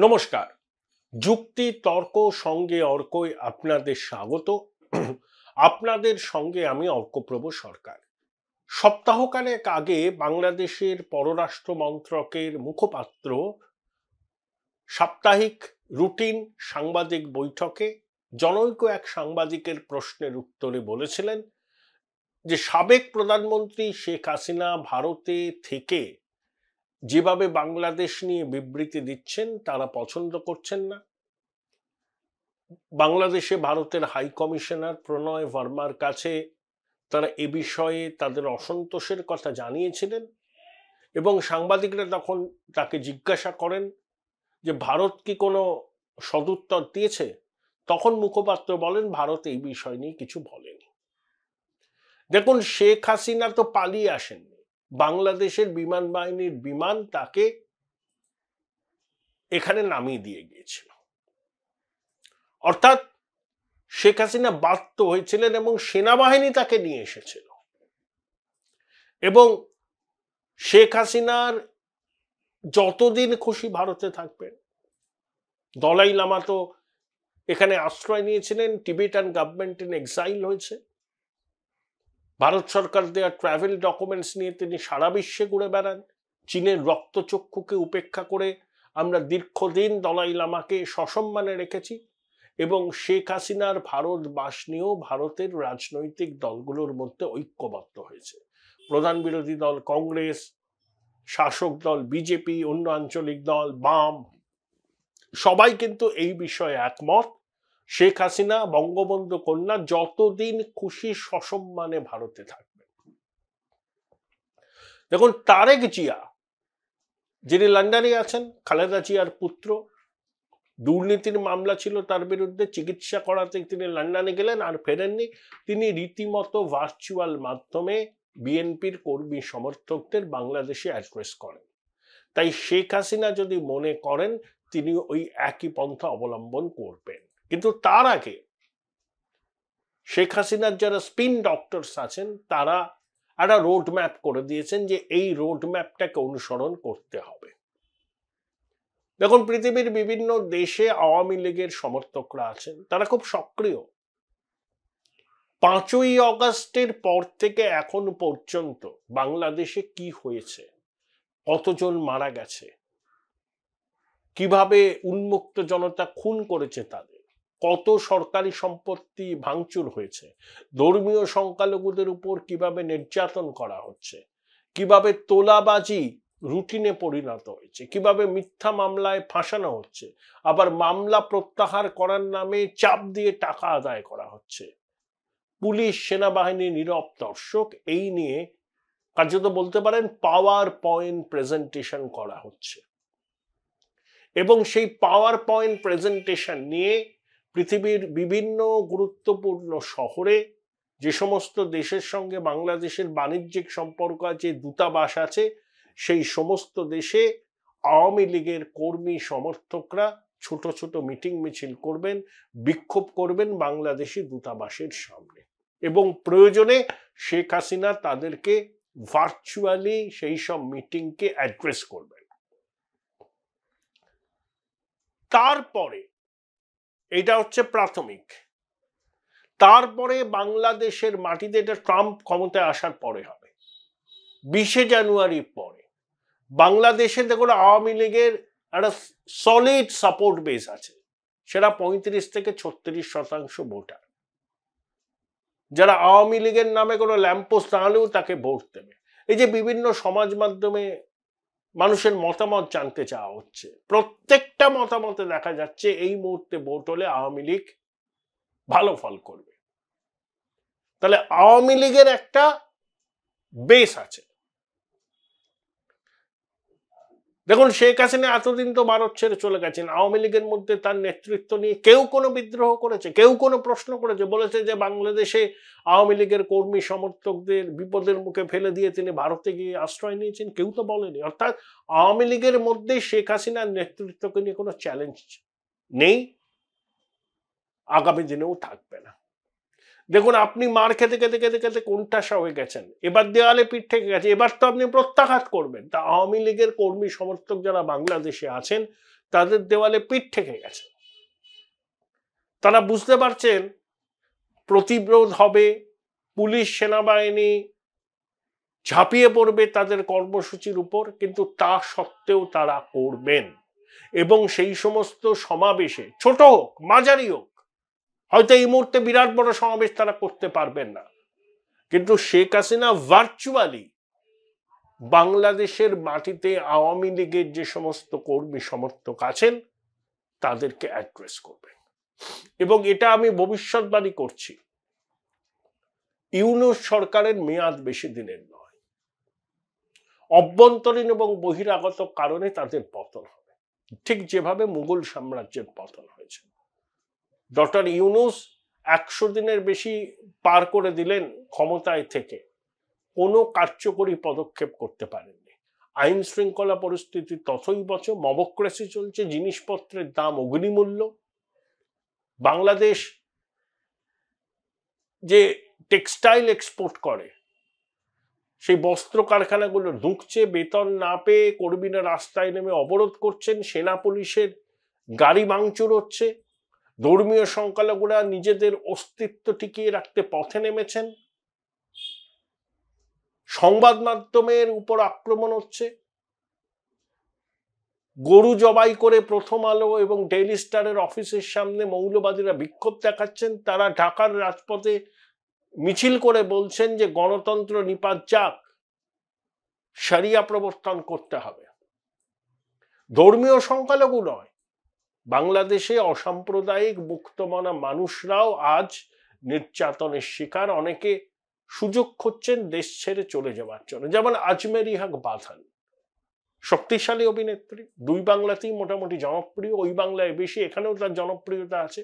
নমস্কার। যুক্তি তর্ক সঙ্গে অর্কই আপনাদের স্বাগত। আপনাদের সঙ্গে আমি অর্কপ্রভ সরকার। সপ্তাহখানেক আগে বাংলাদেশের পররাষ্ট্র মন্ত্রকের মুখপাত্র সাপ্তাহিক রুটিন সাংবাদিক বৈঠকে জনৈক এক সাংবাদিকের প্রশ্নের উত্তরে বলেছিলেন যে সাবেক প্রধানমন্ত্রী শেখ হাসিনা ভারতে থেকে যেভাবে বাংলাদেশ নিয়ে বিবৃতি দিচ্ছেন তারা পছন্দ করছেন না। বাংলাদেশে ভারতের হাই কমিশনার প্রণয় ভার্মার কাছে তারা এ বিষয়ে তাদের অসন্তোষের কথা জানিয়েছিলেন এবং সাংবাদিকরা তখন তাকে জিজ্ঞাসা করেন যে ভারত কি কোনো সদুত্তর দিয়েছে। তখন মুখপাত্র বলেন ভারত এই বিষয় নিয়ে কিছু বলেনি। দেখুন, শেখ হাসিনা তো পালিয়ে আসেননি, বাংলাদেশের বিমান বাহিনীর বিমান তাকে এখানে নামিয়ে দিয়ে গিয়েছিল। অর্থাৎ শেখ হাসিনা বাধ্য হয়েছিলেন এবং সেনাবাহিনী তাকে নিয়ে এসেছিল। এবং শেখ হাসিনার যতদিন খুশি ভারতে থাকবেন। দলাই লামা তো এখানে আশ্রয় নিয়েছিলেন, টিবেটান গভর্নমেন্ট ইন এক্সাইল হয়েছে। ভারত সরকার দেওয়া ট্রাভেল ডকুমেন্টস নিয়ে তিনি সারা বিশ্বে ঘুরে বেড়ান। চীনের রক্তচক্ষুকে উপেক্ষা করে আমরা দীর্ঘদিন দলাই লামাকে সসম্মানে রেখেছি এবং শেখ হাসিনার ভারতবাস নিয়েও ভারতের রাজনৈতিক দলগুলোর মধ্যে ঐক্যবদ্ধ হয়েছে। প্রধান বিরোধী দল কংগ্রেস, শাসক দল বিজেপি, অন্য আঞ্চলিক দল বাম, সবাই কিন্তু এই বিষয়ে একমত। শেখ হাসিনা বঙ্গবন্ধু কন্যা যতদিন খুশি সসম্মানে ভারতে থাকবেন। দেখুন, তারেক জিয়া যিনি লন্ডনে আছেন, খালেদা জিয়ার পুত্র, দুর্নীতির মামলা ছিল তার বিরুদ্ধে, চিকিৎসা করাতে তিনি লন্ডনে গেলেন আর ফেরেননি। তিনি রীতিমতো ভার্চুয়াল মাধ্যমে বিএনপির কর্মী সমর্থকদের বাংলাদেশে অ্যাড্রেস করেন। তাই শেখ হাসিনা যদি মনে করেন তিনি ওই একই পন্থা অবলম্বন করবেন। কিন্তু তার আগে শেখ হাসিনার যারা স্পিন ডক্টরস আছেন তারা একটা রোড ম্যাপ করে দিয়েছেন যে এই রোড ম্যাপটাকে অনুসরণ করতে হবে। দেখুন, পৃথিবীর বিভিন্ন দেশে আওয়ামী লীগের সমর্থকরা আছেন, তারা খুব সক্রিয়। 5ই অগস্টের পর থেকে এখন পর্যন্ত বাংলাদেশে কি হয়েছে, কতজন মারা গেছে, কিভাবে উন্মুক্ত জনতা খুন করেছে তাদের, কত সরকারি সম্পত্তি ভাঙচুর হয়েছে, ধর্মীয় সংখ্যালঘুদের উপর কিভাবে নির্যাতন করা হচ্ছে, কিভাবে তোলাবাজি রুটিনে পরিণত হয়েছে, কিভাবে মিথ্যা মামলায় ফাঁসানো হচ্ছে, আবার মামলা প্রত্যাহার করার নামে চাপ দিয়ে টাকা আদায় করা হচ্ছে, পুলিশ সেনাবাহিনী নীরব দর্শক, এই নিয়ে কার্যত বলতে পারেন পাওয়ার পয়েন্ট প্রেজেন্টেশন করা হচ্ছে। এবং সেই পাওয়ার পয়েন্ট প্রেজেন্টেশন নিয়ে পৃথিবীর বিভিন্ন গুরুত্বপূর্ণ শহরে যে সমস্ত দেশের সঙ্গে বাংলাদেশের বাণিজ্যিক সম্পর্ক আছে, দূতাবাস আছে, সেই সমস্ত দেশে আওয়ামী লীগের কর্মী সমর্থকরা ছোট ছোট মিটিং মিছিল করবেন, বিক্ষোভ করবেন বাংলাদেশি দূতাবাসের সামনে এবং প্রয়োজনে শেখ হাসিনা তাদেরকে ভার্চুয়ালি সেই সব মিটিংকে অ্যাড্রেস করবেন। তারপরে এটা হচ্ছে প্রাথমিক। তারপরে বাংলাদেশের মাটিতে এটা ট্রাম্প ক্ষমতায় আসার পরে হবে, 20শে জানুয়ারির পরে। বাংলাদেশে দেখুন আওয়ামী লীগের একটা সলিড সাপোর্ট বেস আছে, সেটা 35 থেকে 36% ভোটার, যারা আওয়ামী লীগের নামে কোনো ল্যাম্পপোস্ট দাঁড়ালেও তাকে ভোট দেবে। এই যে বিভিন্ন সমাজ মাধ্যমে মানুষের মতামত জানতে চাওয়া হচ্ছে, প্রত্যেকটা মতামতে দেখা যাচ্ছে এই মুহূর্তে ভোট হলে আওয়ামী লীগ ভালো ফল করবে। তাহলে আওয়ামী লীগের একটা বেস আছে। দেখুন, শেখ হাসিনা এতদিন তো ভারত ছেড়ে চলে গেছেন, আওয়ামী লীগের মধ্যে তার নেতৃত্ব নিয়ে কেউ কোনো বিদ্রোহ করেছে, কেউ কোনো প্রশ্ন করেছে, বলেছে যে বাংলাদেশে আওয়ামী লীগের কর্মী সমর্থকদের বিপদের মুখে ফেলে দিয়ে তিনি ভারতে গিয়ে আশ্রয় নিয়েছেন? কেউ তো বলেনি। অর্থাৎ আওয়ামী লীগের মধ্যে শেখ হাসিনার নেতৃত্বকে নিয়ে কোনো চ্যালেঞ্জ নেই, আগামী দিনেও থাকবে না। দেখুন, আপনি মার খেতে খেতে খেতে খেতে কোণঠাসা হয়ে গেছেন, এবার দেওয়ালে পিঠ থেকে গেছে, এবার তো আপনি প্রত্যাঘাত করবেন। তা আওয়ামী লীগের কর্মী সমর্থক যারা বাংলাদেশে আছেন তাদের দেওয়ালে পিঠ ঠেকে গেছে। তারা বুঝতে পারছেন প্রতিরোধ হবে, পুলিশ সেনাবাহিনী ঝাঁপিয়ে পড়বে তাদের কর্মসূচির উপর, কিন্তু তা সত্ত্বেও তারা করবেন। এবং সেই সমস্ত সমাবেশে, ছোট হোক মাঝারি হোক, হয়তো এই মুহূর্তে বিরাট বড় সমাবেশ তারা করতে পারবেন না, কিন্তু শেখ হাসিনা ভার্চুয়ালি বাংলাদেশের মাটিতে আওয়ামী লীগের যে সমস্ত কর্মী সমর্থক আছেন তাদেরকে অ্যাড্রেস করবেন। এবং এটা আমি ভবিষ্যৎবাণী করছি, ইউনূস সরকারের মেয়াদ বেশি দিনের নয়, অভ্যন্তরীণ এবং বহিরাগত কারণে তাদের পতন হবে, ঠিক যেভাবে মুঘল সাম্রাজ্যের পতন হয়েছে। ডক্টর ইউনূস 100 দিনের বেশি পার করে দিলেন ক্ষমতায় থেকে, কোনো কার্যকরী পদক্ষেপ করতে পারেননি। আইন শৃঙ্খলা পরিস্থিতি তথৈবচ, মবক্রেসি চলছে, জিনিসপত্রের দাম অগ্নিমূল্য। বাংলাদেশ যে টেক্সটাইল এক্সপোর্ট করে, সেই বস্ত্র কারখানাগুলো ঢুকছে, বেতন না পেয়ে কর্মীরা রাস্তায় নেমে অবরোধ করছেন, সেনা পুলিশের গাড়ি ভাঙচুর হচ্ছে, ধর্মীয় সংখ্যালঘুরা নিজেদের অস্তিত্ব টিকিয়ে রাখতে পথে নেমেছেন, সংবাদ মাধ্যমের উপর আক্রমণ হচ্ছে, গরু জবাই করে প্রথম আলো এবং ডেইলি স্টারের অফিসের সামনে মৌলবাদীরা বিক্ষোভ দেখাচ্ছেন। তারা ঢাকার রাজপথে মিছিল করে বলছেন যে গণতন্ত্র নিপাত যাক, শরিয়া প্রবর্তন করতে হবে। ধর্মীয় সংখ্যালঘু নয়, বাংলাদেশে অসাম্প্রদায়িক মুক্তমনা মানুষরাও আজ নির্যাতনের শিকার, অনেকে সুযোগ খুঁজছেন দেশ ছেড়ে চলে যাওয়ার জন্য। যেমন আজমেরি হক বাঁধান, শক্তিশালী অভিনেত্রী, 2 বাংলাতেই মোটামুটি জনপ্রিয়, ওই বাংলায় বেশি, এখানেও তার জনপ্রিয়তা আছে।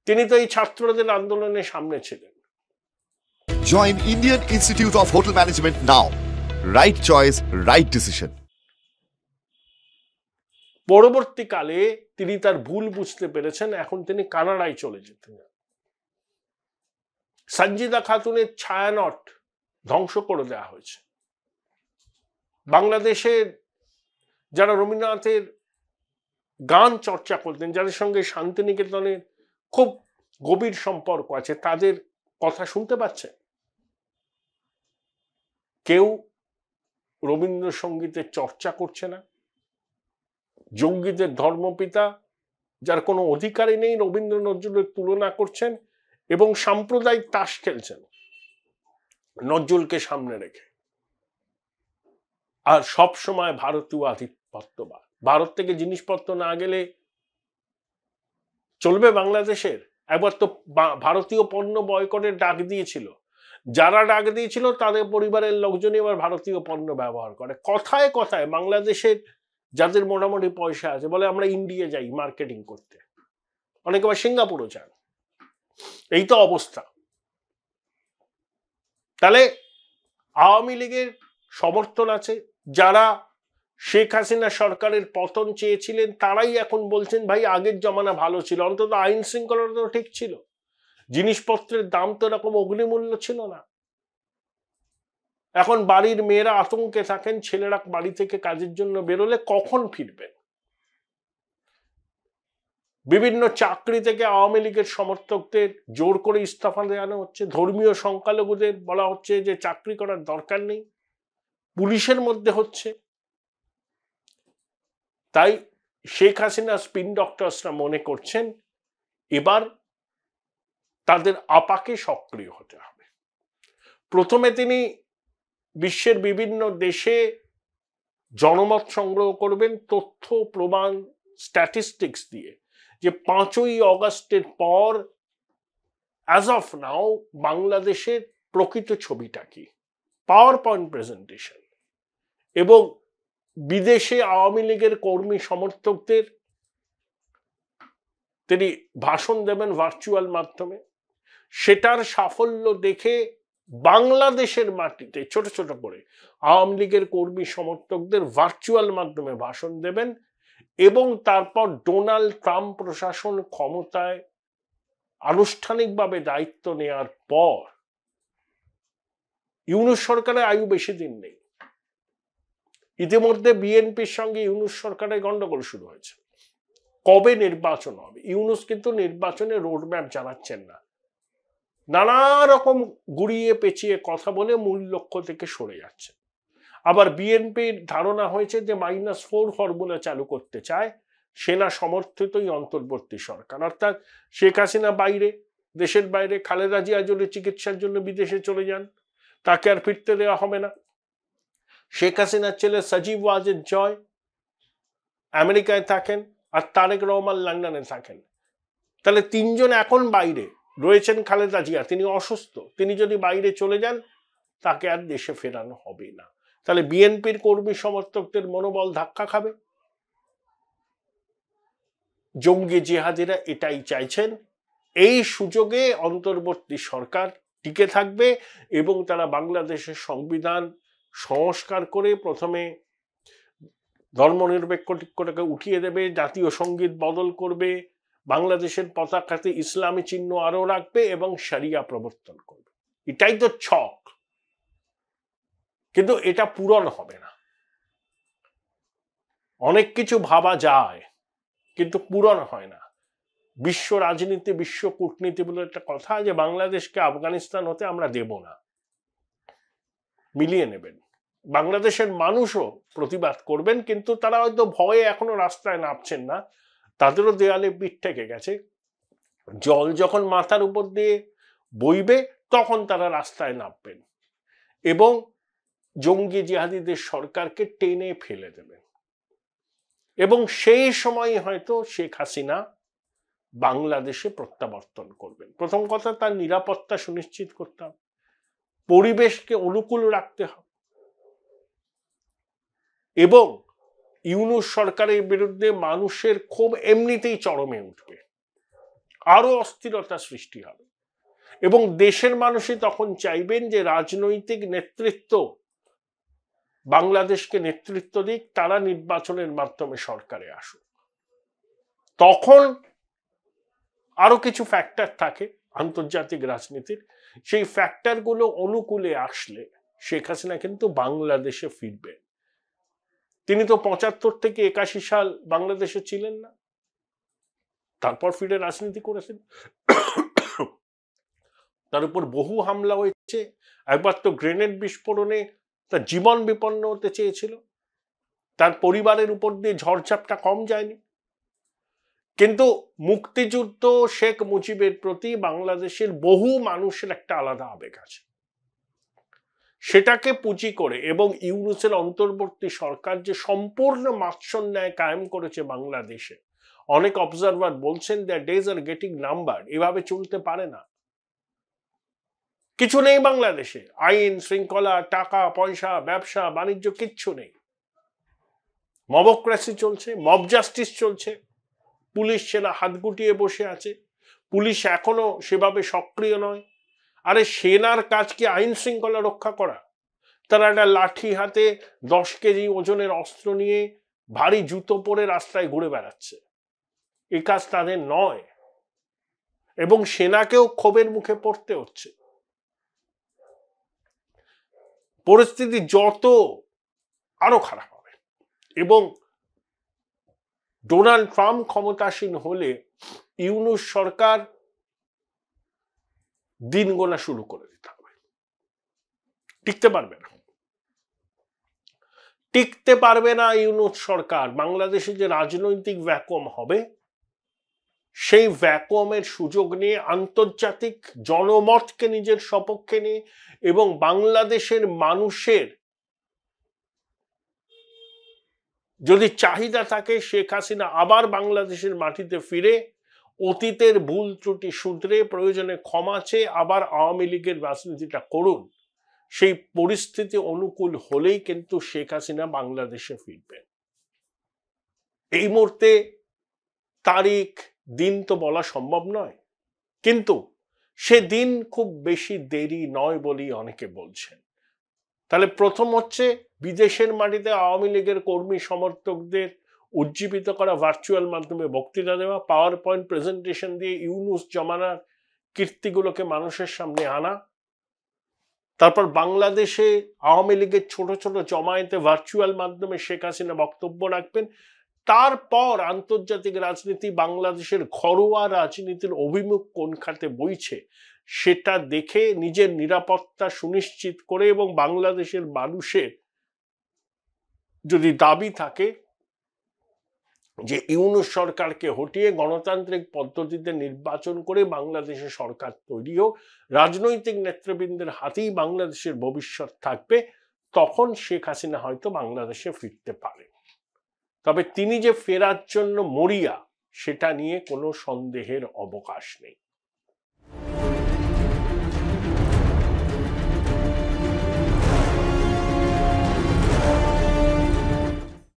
তিনি তো এই ছাত্রদের আন্দোলনের সামনে ছিলেন। Join Indian Institute of Hotel Management now. Right choice, right decision. পরবর্তীকালে তিনি তার ভুল বুঝতে পেরেছেন, এখন তিনি কানাডায় চলে যেতেন। সঞ্জিদা খাতুনের ছায়ানট ধ্বংস করে দেওয়া হয়েছে। বাংলাদেশের যারা রবীন্দ্রনাথের গান চর্চা করতেন, যাদের সঙ্গে শান্তিনিকেতনের খুব গভীর সম্পর্ক আছে, তাদের কথা শুনতে পাচ্ছে? কেউ রবীন্দ্রসঙ্গীতের চর্চা করছে না। জঙ্গিদের ধর্মপিতা, যার কোনো অধিকারই নেই, রবীন্দ্র নজরুলের তুলনা করছেন এবং সাম্প্রদায়িক তাস খেলছেন নজরুলকে সামনে রেখে। আর সব সময় ভারতীয় আধিপত্যবাদ। ভারত থেকে জিনিসপত্র না গেলে চলবে বাংলাদেশের? একবার তো ভারতীয় পণ্য বয়কটের ডাক দিয়েছিল, যারা ডাক দিয়েছিল তাদের পরিবারের লোকজনই এবার ভারতীয় পণ্য ব্যবহার করে। কথায় কথায় বাংলাদেশের যাদের মোটামুটি পয়সা আছে বলে আমরা ইন্ডিয়া যাই মার্কেটিং করতে, অনেকে আবার সিঙ্গাপুরও যান। এই তো অবস্থা। তাহলে আওয়ামী লীগের সমর্থন আছে, যারা শেখ হাসিনা সরকারের পতন চেয়েছিলেন তারাই এখন বলছেন ভাই আগের জমানা ভালো ছিল, অন্তত আইন শৃঙ্খলা তো ঠিক ছিল, জিনিসপত্রের দাম তো এরকম অগ্নিমূল্য ছিল না। এখন বাড়ির মেয়েরা আতঙ্কে থাকেন, ছেলেরা বাড়ি থেকে কাজের জন্য বেরোলে কখন ফিরবেন। বিভিন্ন চাকরি থেকে আওয়ামী লীগের সমর্থকদের জোর করে ইস্তফা দেওয়ানো হচ্ছে, ধর্মীয় সংখ্যালঘুদের বলা হচ্ছে যে চাকরি করার দরকার নেই, পুলিশের মধ্যে হচ্ছে। তাই শেখ হাসিনা স্পিন ডক্টরসরা মনে করছেন এবার তাদের আপাকে সক্রিয় হতে হবে। প্রথমে তিনি বিশ্বের বিভিন্ন দেশে জনমত সংগ্রহ করবেন, তথ্য প্রমাণ স্ট্যাটিস্টিক্স দিয়ে, যে 5ই অগস্টের পর অ্যাজ অফ নাও বাংলাদেশের প্রকৃত ছবিটা কি, পাওয়ার পয়েন্ট প্রেজেন্টেশন। এবং বিদেশে আওয়ামী লীগের কর্মী সমর্থকদের তিনি ভাষণ দেবেন ভার্চুয়াল মাধ্যমে। সেটার সাফল্য দেখে বাংলাদেশের মাটিতে ছোট ছোট করে আওয়ামী লীগের কর্মী সমর্থকদের ভার্চুয়াল মাধ্যমে ভাষণ দেবেন। এবং তারপর ডোনাল্ড ট্রাম্প প্রশাসন ক্ষমতায় আনুষ্ঠানিকভাবে দায়িত্ব নেওয়ার পর, ইউনূস সরকারের আয়ু বেশি দিন নেই, ইতিমধ্যে বিএনপির সঙ্গে ইউনূস সরকারের গন্ডগোল শুরু হয়েছে। কবে নির্বাচন হবে? ইউনূস কিন্তু নির্বাচনের রোডম্যাপ জানাচ্ছেন না, নানা রকম গুড়িয়ে পেঁচিয়ে কথা বলে মূল লক্ষ্য থেকে সরে যাচ্ছে। আবার বিএনপির ধারণা হয়েছে যে -4 ফর্মুলা চালু করতে চায় সেনা সমর্থিতই অন্তর্বর্তী সরকার, অর্থাৎ শেখ হাসিনা বাইরে, দেশের বাইরে, খালেদা জিয়া যদি চিকিৎসার জন্য বিদেশে চলে যান তাকে আর ফিরতে দেওয়া হবে না। শেখ হাসিনার ছেলে সজীব ওয়াজেদ জয় আমেরিকায় থাকেন আর তারেক রহমান লন্ডনে থাকেন। তাহলে তিনজন এখন বাইরে রয়েছেন। খালেদা জিয়া তিনি অসুস্থ, তিনি যদি বাইরে চলে যান তাকে আর দেশে ফেরানো হবে না। তাহলে বিএনপির কর্মী সমর্থকদের মনোবল ধাক্কা খাবে। জঙ্গি জিহাদিরা এটাই চাইছেন। এই সুযোগে অন্তর্বর্তী সরকার টিকে থাকবে এবং তারা বাংলাদেশের সংবিধান সংস্কার করে প্রথমে ধর্মনিরপেক্ষতাকে উঠিয়ে দেবে, জাতীয় সঙ্গীত বদল করবে, বাংলাদেশের পতাকাতে ইসলামী চিহ্ন আরো রাখবে এবং শরিয়া প্রবর্তন করবে। এটাই তো ছক, কিন্তু এটা পূরণ হবে না। অনেক কিছু ভাবা যায় কিন্তু পূরণ হয় না। বিশ্ব রাজনীতি, বিশ্ব কূটনীতি বলে একটা কথা, যে বাংলাদেশকে আফগানিস্তান হতে আমরা দেব না, মিলিয়ে নেবেন। বাংলাদেশের মানুষও প্রতিবাদ করবেন, কিন্তু তারা হয়তো ভয়ে এখনো রাস্তায় নামছেন না, তাদেরও দেয়ালে পিঠ থেকে গেছে। জল যখন মাথার উপর দিয়ে বইবে তখন তারা রাস্তায় নামবেন এবং জঙ্গি জিহাদিদের সরকারকে টেনে ফেলে দেবেন। এবং সেই সময় হয়তো শেখ হাসিনা বাংলাদেশে প্রত্যাবর্তন করবেন। প্রথম কথা, তার নিরাপত্তা সুনিশ্চিত করতে হবে, পরিবেশকে অনুকূল রাখতে হবে এবং ইউনূস সরকারের বিরুদ্ধে মানুষের ক্ষোভ এমনিতেই চরমে উঠবে, আরো অস্থিরতা সৃষ্টি হবে এবং দেশের মানুষই তখন চাইবেন যে রাজনৈতিক নেতৃত্ব বাংলাদেশকে নেতৃত্ব দিক, তারা নির্বাচনের মাধ্যমে সরকারে আসুক। তখন আরো কিছু ফ্যাক্টর থাকে আন্তর্জাতিক রাজনীতির, সেই ফ্যাক্টরগুলো অনুকূলে আসলে শেখ হাসিনা কিন্তু বাংলাদেশে ফিরবেন। তিনি তো 75 থেকে 81 সাল বাংলাদেশে ছিলেন না, তারপর ফিরে রাজনীতি করেছেন। তার উপর বহু হামলা হয়েছে, একবার তো গ্রেনেড বিস্ফোরণে তার জীবন বিপন্ন হতে চেয়েছিল, তার পরিবারের উপর দিয়ে ঝড়ঝাপটা কম যায়নি। কিন্তু মুক্তিযুদ্ধ, শেখ মুজিবের প্রতি বাংলাদেশের বহু মানুষের একটা আলাদা আবেগ আছে, সেটাকে পুঁজি করে এবং ইউনূসের অন্তর্বর্তী সরকার যে সম্পূর্ণ মাৎসন্যায় কায়েম করেছে বাংলাদেশে, অনেক অবজারভার বলছেন that days are getting number. এভাবে চলতে পারে না, কিছু নেই বাংলাদেশে, আইন শৃঙ্খলা, টাকা পয়সা, ব্যবসা বাণিজ্য কিচ্ছু নেই। মবক্রেসি চলছে, মব জাস্টিস চলছে, পুলিশ সেনা হাত গুটিয়ে বসে আছে, পুলিশ এখনো সেভাবে সক্রিয় নয়। আরে সেনার কাজ কি আইন শৃঙ্খলা রক্ষা করা? তারা একটা লাঠি হাতে 10 কেজি ওজনের অস্ত্র নিয়ে ভারী জুতো পরে রাস্তায় ঘুরে বেড়াচ্ছে, এই কাজ তাদের নয় এবং সেনাকেও ক্ষোভের মুখে পড়তে হচ্ছে। পরিস্থিতি যত আরো খারাপ হবে এবং ডোনাল্ড ট্রাম্প ক্ষমতাসীন হলে ইউনূস সরকার দিন গোনা শুরু করে দিতে হবে। টিকতে পারবে না, টিকতে পারবে না ইউনূস সরকার। বাংলাদেশে যে রাজনৈতিক ভ্যাকুয়াম হবে, সেই ভ্যাকুয়ামের সুযোগ নিয়ে আন্তর্জাতিক জনমতকে নিজের সপক্ষে নিয়ে এবং বাংলাদেশের মানুষের যদি চাহিদা থাকে শেখ হাসিনা আবার বাংলাদেশের মাটিতে ফিরে অতীতের ভুল ত্রুটি শুধরে প্রয়োজনে ক্ষমা চেয়ে আবার আওয়ামী লীগের রাজনীতিটা করুন, সেই পরিস্থিতি অনুকূল হলেই কিন্তু শেখ হাসিনা বাংলাদেশে ফিরবেন। এই মুহূর্তে তারিখ দিন তো বলা সম্ভব নয়, কিন্তু সে দিন খুব বেশি দেরি নয় বলেই অনেকে বলছেন। তাহলে প্রথম হচ্ছে বিদেশের মাটিতে আওয়ামী লীগের কর্মী সমর্থকদের উজ্জীবিত করা, ভার্চুয়াল মাধ্যমে বক্তৃতা দেওয়া, পাওয়ার পয়েন্ট প্রেজেন্টেশন দিয়ে ইউনূস জমানার কীর্তিগুলোকে মানুষের সামনে আনা, তারপর বাংলাদেশে আওয়ামী লীগের ছোট ছোট জমায়েতে ভার্চুয়াল মাধ্যমে শেখ হাসিনা বক্তব্য রাখবেন। তারপর আন্তর্জাতিক রাজনীতি, বাংলাদেশের ঘরোয়া রাজনীতির অভিমুখ কোন খাতে বইছে সেটা দেখে নিজের নিরাপত্তা সুনিশ্চিত করে এবং বাংলাদেশের মানুষের যদি দাবি থাকে যে ইউনূস সরকারকে হটিয়ে গণতান্ত্রিক পদ্ধতিতে নির্বাচন করে বাংলাদেশের সরকার তৈরি হোক, রাজনৈতিক নেতৃবৃন্দের হাতেই বাংলাদেশের ভবিষ্যৎ থাকবে, তখন শেখ হাসিনা হয়তো বাংলাদেশে ফিরতে পারে। তবে তিনি যে ফেরার জন্য মরিয়া সেটা নিয়ে কোনো সন্দেহের অবকাশ নেই।